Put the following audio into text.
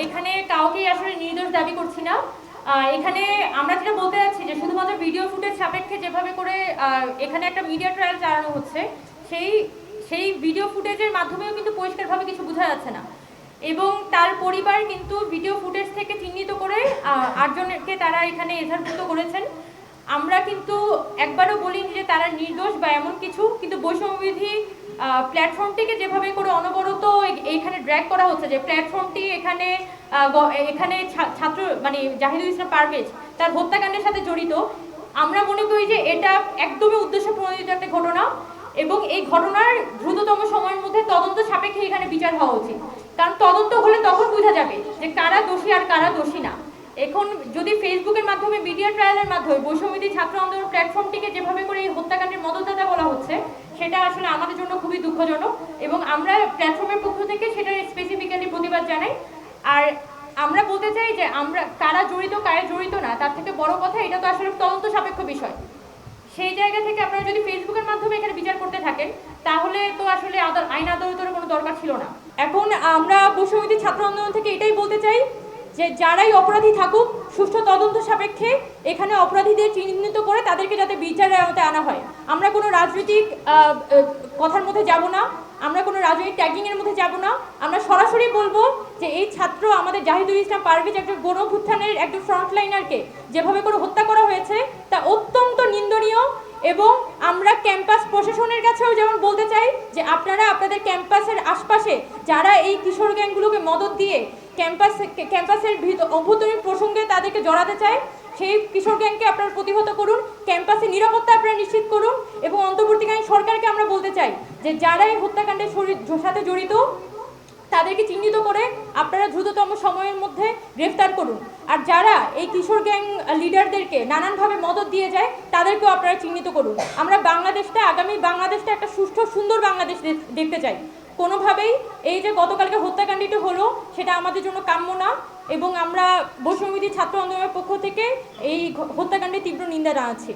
এখানে কাউকেই আসলে নির্দোষ দাবি করছি না। এখানে আমরা যেটা বলতে যাচ্ছি যে শুধুমাত্র ভিডিও ফুটেজ সাপেক্ষে যেভাবে করে এখানে একটা মিডিয়া ট্রায়াল চালানো হচ্ছে, সেই সেই ভিডিও ফুটেজের মাধ্যমেও কিন্তু পরিষ্কারভাবে কিছু বোঝা যাচ্ছে না। এবং তার পরিবার কিন্তু ভিডিও ফুটেজ থেকে চিহ্নিত করে 8 জনকে তারা এখানে এজাহারভুক্ত করেছেন। আমরা কিন্তু একবারও বলিনি যে তারা নির্দোষ বা এমন কিছু, কিন্তু বৈষম্যবিধি প্ল্যাটফর্মটিকে যেভাবে করে অনবরত এইখানে ড্র্যাগ করা হচ্ছে, যে প্ল্যাটফর্মটি এখানে এখানে ছাত্র মানে জাহিদুল ইসলাম পারভেজ তার হত্যাকাণ্ডের সাথে জড়িত, আমরা মনে করি যে এটা একদমই উদ্দেশ্য প্রণোদিত একটা ঘটনা এবং এই ঘটনার দ্রুততম সময়ের মধ্যে তদন্ত সাপেক্ষে এখানে বিচার হওয়া উচিত। কারণ তদন্ত হলে তখন বোঝা যাবে যে কারা দোষী আর কারা দোষী না। এখন যদি ফেসবুকের মাধ্যমে মিডিয়া ট্রায়ালের মাধ্যমে বৈষম্যবিধি ছাত্র আন্দোলন প্ল্যাটফর্মটিকে যেভাবে করে এই হত্যাকাণ্ডের মদতদাতা বলা হচ্ছে, সেটা আসলে আমাদের জন্য খুবই দুঃখজনক এবং আমরা প্ল্যাটফর্মের পক্ষ থেকে সেটা স্পেসিফিক্যালি প্রতিবাদ জানাই। আর আমরা বলতে চাই যে আমরা কারা জড়িত কারা জড়িত না, তার থেকে বড় কথা এটা তো আসলে তদন্ত সাপেক্ষ বিষয়। সেই জায়গা থেকে আপনারা যদি ফেসবুকের মাধ্যমে এখানে বিচার করতে থাকেন, তাহলে তো আসলে আইন আদালতের কোনো দরকার ছিল না। এখন আমরা বৈষম্যবিধি ছাত্র আন্দোলন থেকে এটাই বলতে চাই যে যারাই অপরাধী থাকুক, সুষ্ঠু তদন্ত সাপেক্ষে এখানে অপরাধীদের চিহ্নিত করে তাদেরকে যাতে বিচারের আওতায় আনা হয়। আমরা কোনো রাজনৈতিক কথার মধ্যে যাব না, আমরা কোনো রাজনৈতিক ট্যাগিংয়ের মধ্যে যাব না। আমরা সরাসরি বলবো যে এই ছাত্র আমাদের জাহিদুল ইসলাম পারভেজ একজন গণঅভ্যুত্থানের একজন ফ্রন্টলাইনারকে যেভাবে করে হত্যা করা হয়েছে তা অত্যন্ত নিন্দনীয়। এবং আমরা ক্যাম্পাস প্রশাসনের কাছেও যেমন বলতে চাই যে আপনারা আপনাদের ক্যাম্পাসের আশপাশে যারা এই কিশোর গ্যাংগুলোকে মদত দিয়ে ক্যাম্পাসের অভ্যন্তরীণ প্রসঙ্গে তাদেরকে জড়াতে চায়, সেই কিশোর গ্যাংকে আপনারা প্রতিহত করুন, ক্যাম্পাসে নিরাপত্তা আপনারা নিশ্চিত করুন। এবং অন্তর্বর্তীকালীন সরকারকে আমরা বলতে চাই যে যারা এই হত্যাকাণ্ডের সাথে জড়িত তাদেরকে চিহ্নিত করে আপনারা দ্রুততম সময়ের মধ্যে গ্রেফতার করুন। আর যারা এই কিশোর গ্যাং লিডারদেরকে নানানভাবে মদত দিয়ে যায় তাদেরকেও আপনারা চিহ্নিত করুন। আমরা আগামী বাংলাদেশটা একটা সুষ্ঠু সুন্দর বাংলাদেশ দেখতে চাই। কোনোভাবেই এই যে গতকালকে হত্যাকাণ্ডটি হলো সেটা আমাদের জন্য কাম্য না এবং আমরা বৈষম্যবিধি ছাত্র আন্দোলনের পক্ষ থেকে এই হত্যাকাণ্ডের তীব্র নিন্দা জানাচ্ছি।